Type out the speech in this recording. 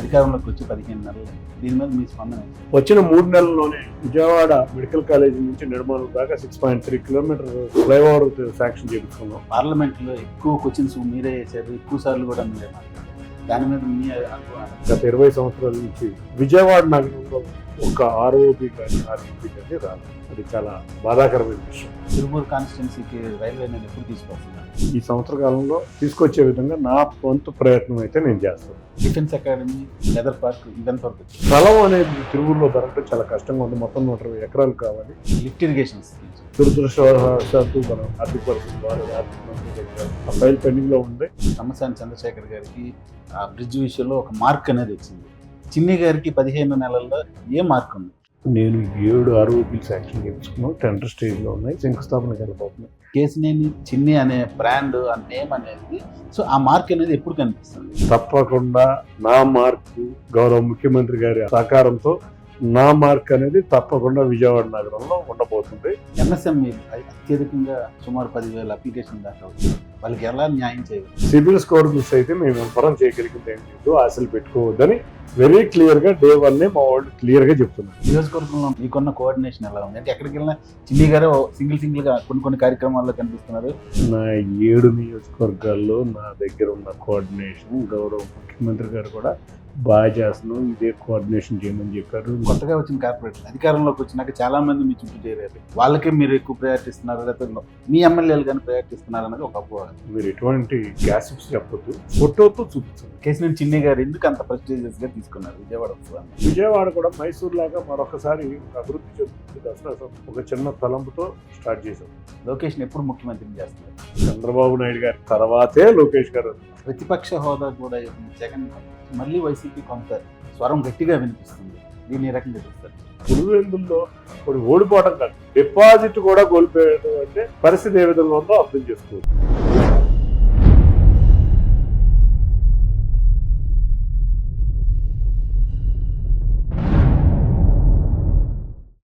అధికారంలోకి వచ్చి 15 నెలలు. దీని మీద మీ స్పందన ఏంటి? వచ్చిన 3 నెలల్లోనే విజయవాడ మెడికల్ కాలేజీ నుంచి నిర్మాణం దాకా 6.3 కిలోమీటర్ ఫ్లైఓవర్ శాంక్షన్ చేయించుకున్నాం. పార్లమెంట్ లో ఎక్కువ క్వశ్చన్స్ మీరే చేశారు, ఎక్కువ సార్లు కూడా మీరే మాట్లాడారు. దాని మీద మీ అనుభవం? గత 20 సంవత్సరాల నుంచి విజయవాడ నగరంలో ఒక ఆర్ఓబి కానీ ఆర్ఓబి కానీ రాదు. అది చాలా బాధాకరమైన విషయం. తిరుమూరు కాన్స్టిట్యున్సీకి రైల్వే నేను ఎప్పుడు తీసుకొస్తున్నాను. ఈ సంవత్సర కాలంలో తీసుకొచ్చే విధంగా నా వంతు ప్రయత్నం అయితే నేను చేస్తాను. డిఫెన్స్ అకాడమీ, లెదర్ పార్క్, ఇదంతా వరకు స్థలం అనేది తిరువురులో దొరకడం చాలా కష్టంగా ఉంది. మొత్తం 120 ఎకరాలు కావాలి. లిఫ్ట్ ఇరిగేషన్ దురదృష్టవశాత్తు మనం ఆర్థిక పరిస్థితి బాగా ఆ ఫైల్ పెండింగ్ లో ఉంది. తమ్మసాని చంద్రశేఖర్ గారికి ఆ బ్రిడ్జ్ విషయంలో ఒక మార్క్ అనేది వచ్చింది. చిన్ని గారికి 15 నెలల్లో ఏ మార్క్ ఉంది? నేను 7 ఆర్ఓబీలు శాంక్షన్ చేయించుకున్నాను. టెండర్ స్టేజ్ లో ఉన్నాయి. శంకుస్థాపనకి వెళ్ళిపోతున్నాయి. కేసినేని చిన్ని అనే బ్రాండ్, ఆ నేమ్ అనేది, సో ఆ మార్క్ అనేది ఎప్పుడు కనిపిస్తుంది? తప్పకుండా నా మార్కు గౌరవ ముఖ్యమంత్రి గారి సహకారంతో నా మార్క్ అనేది తప్పకుండా విజయవాడ నగరంలో ఉండబోతుంది. ఎంఎస్ఎంఈ అత్యధికంగా సుమారు 10,000 అప్లికేషన్ దాకా అవుతుంది. వాళ్ళకి ఎలా న్యాయం చేయాలి? సిబిల్ స్కోర్ మిస్ అయితే మేము ఇన్ఫరం చేయగలిగింది ఏం లేదు. ఆశలు పెట్టుకోవద్దని వెరీ క్లియర్ గా డే 1 మా వాళ్ళు క్లియర్ గా చెప్తున్నారు. నియోజకవర్గంలో మీకున్న కోఆర్డినేషన్ ఎలా ఉంది? అంటే ఎక్కడికి వెళ్ళినా చిన్ని గారు సింగిల్ గా కొన్ని కార్యక్రమాల్లో కనిపిస్తున్నారు. నా 7 నియోజకవర్గాల్లో నా దగ్గర ఉన్న కోఆర్డినేషన్ గౌరవ ముఖ్యమంత్రి గారు కూడా బాగా చేస్తున్నాం. ఇదే కోఆర్డినేషన్ చేయమని చెప్పారు. కొత్తగా వచ్చిన కార్పొరేషన్ అధికారంలోకి వచ్చినాక చాలా మంది మీ చుట్టూ చేరారు. వాళ్ళకే మీరు ఎక్కువ ప్రయారిటీ ఇస్తున్నారు, లేకపోతే మీ ఎమ్మెల్యేలు కానీ ప్రయారిటీ ఇస్తున్నారు అనేది ఒక అపోహ. మీరు ఎటువంటి గ్యాసిప్స్ చెప్పొద్దు, ఫోటోతో చూపించండి. కేసినేని చిన్ని గారు ఎందుకు అంత ప్రెస్టీజియస్ గా తీసుకున్నారు విజయవాడ? విజయవాడ కూడా మైసూర్ లాగా మరొకసారి అభివృద్ధి చెందుతుంది. దసరా ఒక చిన్న తలంపుతో స్టార్ట్ చేశాం. లోకేష్ ఎప్పుడు ముఖ్యమంత్రిని చేస్తున్నారు? చంద్రబాబు నాయుడు గారి తర్వాతే లోకేష్ గారు. ప్రతిపక్ష హోదా కూడా జగన్ మళ్ళీ వైసీపీ కొంత స్వరం గట్టిగా వినిపిస్తుంది. దీన్ని ఏ రకంగా చూస్తారు? పులివెందుల్లో కొన్ని ఓడిపోవడం కాదు, డిపాజిట్ కూడా కోల్పోయడం అంటే పరిస్థితి ఏ విధంగా ఉందో అర్థం చేసుకోవచ్చు.